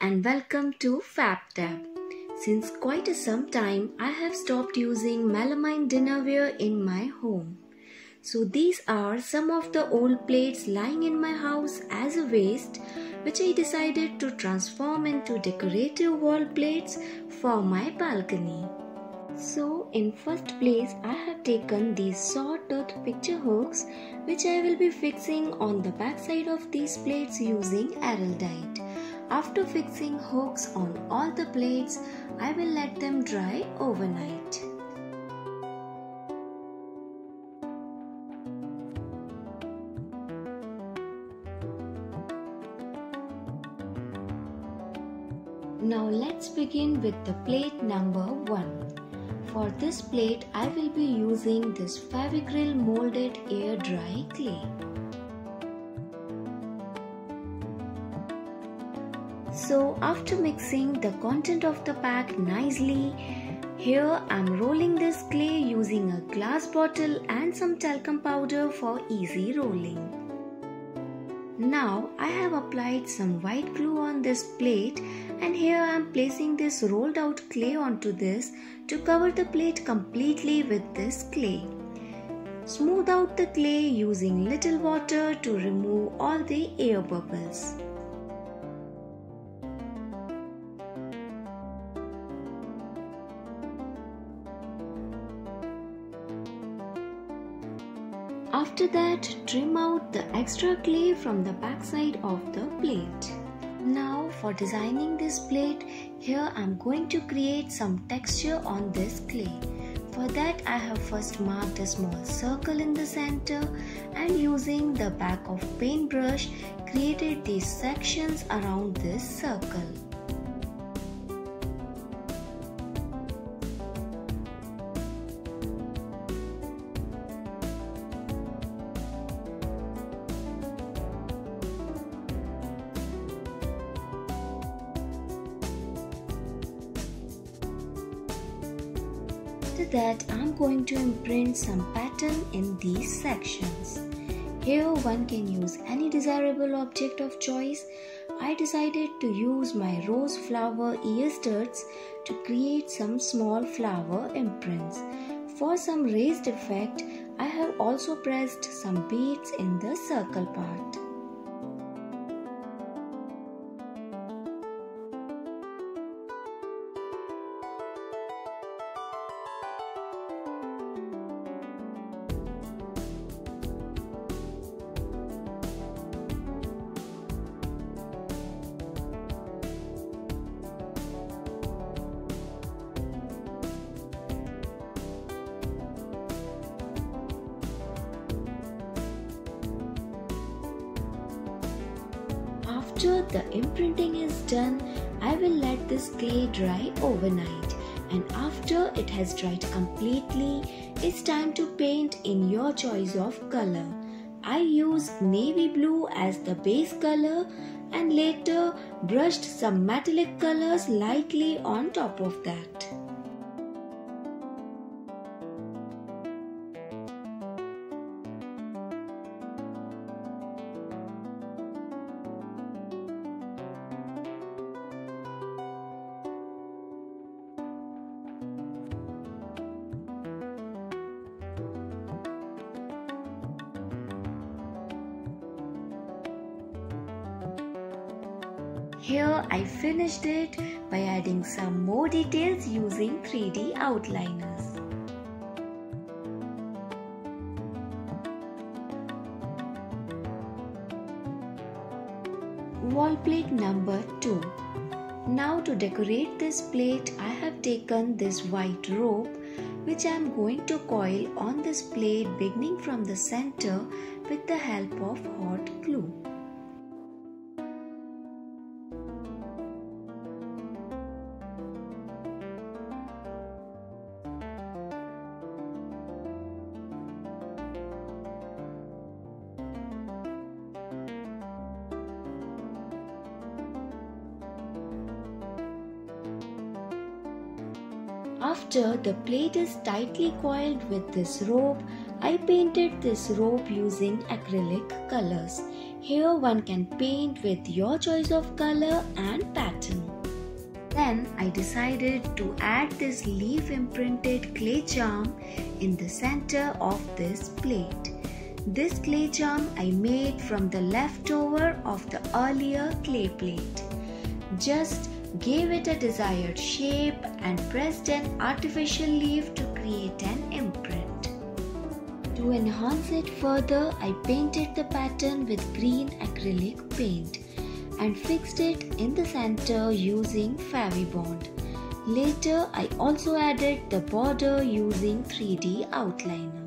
and welcome to FabTab. Since quite some time, I have stopped using melamine dinnerware in my home. So these are some of the old plates lying in my house as a waste, which I decided to transform into decorative wall plates for my balcony. So in first place, I have taken these sawtooth picture hooks which I will be fixing on the back side of these plates using araldite. After fixing hooks on all the plates, I will let them dry overnight. Now let's begin with the plate number 1. For this plate, I will be using this Fevicryl molded air dry clay. So after mixing the content of the pack nicely, here I am rolling this clay using a glass bottle and some talcum powder for easy rolling. Now I have applied some white glue on this plate, and here I am placing this rolled out clay onto this to cover the plate completely with this clay. Smooth out the clay using little water to remove all the air bubbles. After that, trim out the extra clay from the back side of the plate. Now for designing this plate, here I am going to create some texture on this clay. For that, I have first marked a small circle in the center and using the back of paintbrush created these sections around this circle. After that, I am going to imprint some pattern in these sections. Here one can use any desirable object of choice. I decided to use my rose flower ear studs to create some small flower imprints. For some raised effect, I have also pressed some beads in the circle part. After the imprinting is done, I will let this clay dry overnight, and after it has dried completely, it's time to paint in your choice of color. I used navy blue as the base color and later brushed some metallic colors lightly on top of that. Here I finished it by adding some more details using 3D outliners. Wall plate number 2. Now to decorate this plate, I have taken this white rope which I am going to coil on this plate beginning from the center with the help of hot glue. After the plate is tightly coiled with this rope, I painted this rope using acrylic colors. Here one can paint with your choice of color and pattern. Then I decided to add this leaf imprinted clay charm in the center of this plate. This clay charm I made from the leftover of the earlier clay plate. Just gave it a desired shape and pressed an artificial leaf to create an imprint. To enhance it further, I painted the pattern with green acrylic paint and fixed it in the center using Favibond. Later, I also added the border using 3D outliner.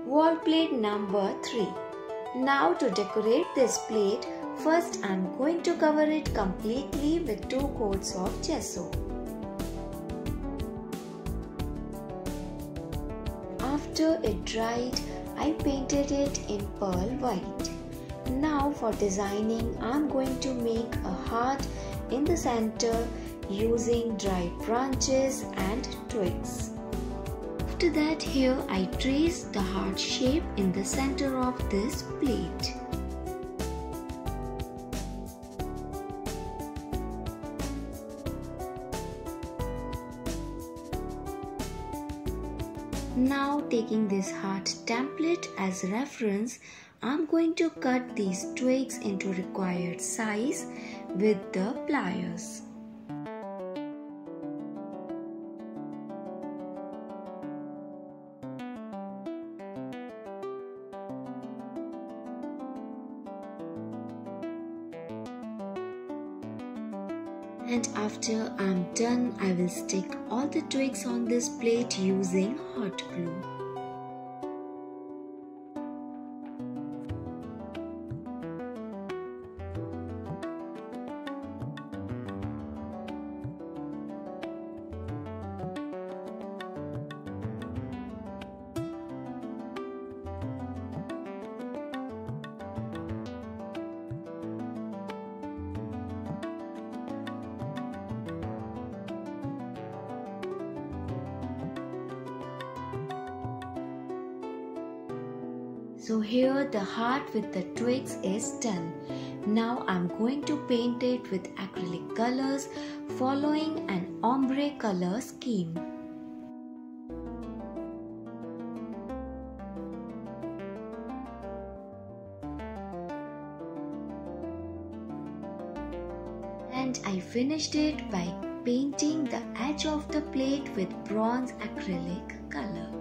Wall plate number 3. Now to decorate this plate, first I am going to cover it completely with 2 coats of gesso. After it dried, I painted it in pearl white. Now for designing, I am going to make a heart in the center using dried branches and twigs. After that, here I trace the heart shape in the center of this plate. Now taking this heart template as reference, I'm going to cut these twigs into required size with the pliers. And after I'm done, I will stick all the twigs on this plate using hot glue. So here the heart with the twigs is done. Now I'm going to paint it with acrylic colors following an ombre color scheme. And I finished it by painting the edge of the plate with bronze acrylic color.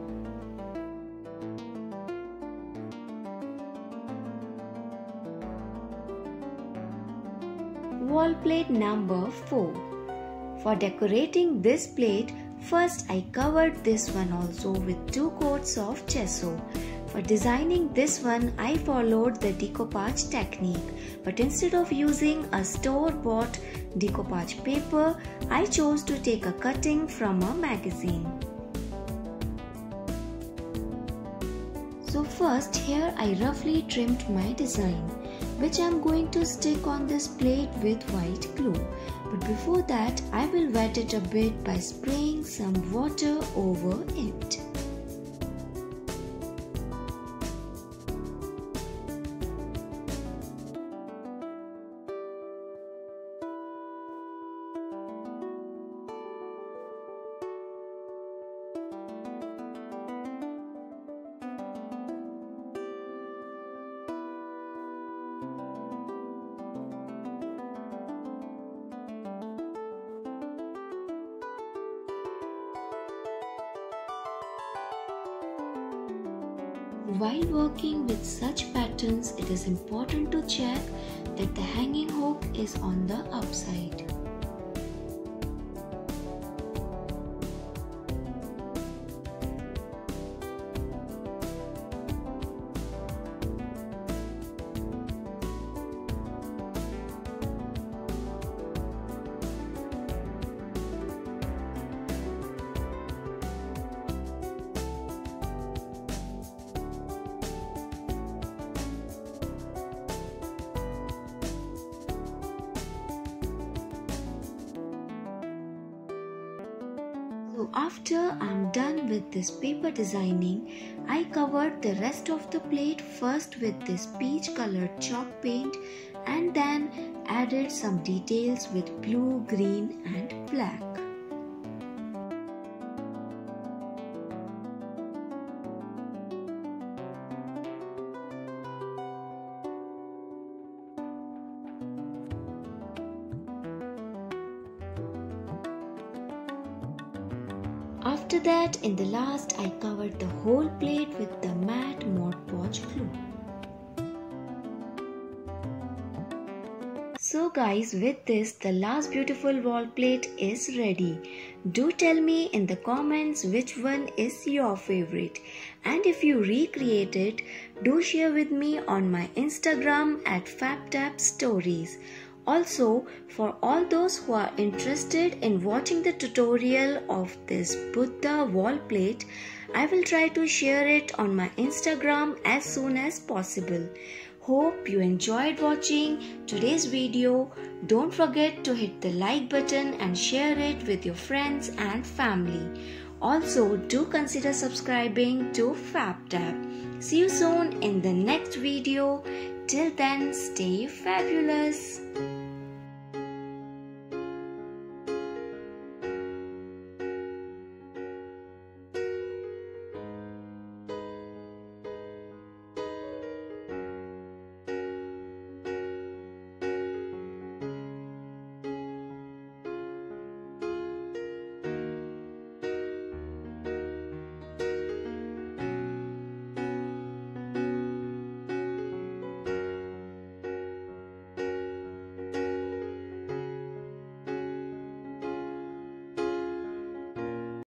Wall plate number 4. For decorating this plate, first I covered this one also with 2 coats of gesso. For designing this one, I followed the decoupage technique, but instead of using a store-bought decoupage paper, I chose to take a cutting from a magazine. So first here I roughly trimmed my design, which I am going to stick on this plate with white glue. But before that, I will wet it a bit by spraying some water over it. While working with such patterns, it is important to check that the hanging hook is on the upside. So after I'm done with this paper designing, I covered the rest of the plate first with this peach colored chalk paint and then added some details with blue, green and black. After that, in the last, I covered the whole plate with the matte Mod Podge glue. So guys, with this, the last beautiful wall plate is ready. Do tell me in the comments which one is your favorite. And if you recreate it, do share with me on my Instagram at FabTab Stories. Also, for all those who are interested in watching the tutorial of this Buddha wall plate, I will try to share it on my Instagram as soon as possible. Hope you enjoyed watching today's video. Don't forget to hit the like button and share it with your friends and family. Also, do consider subscribing to FabTab. See you soon in the next video. Till then, stay fabulous.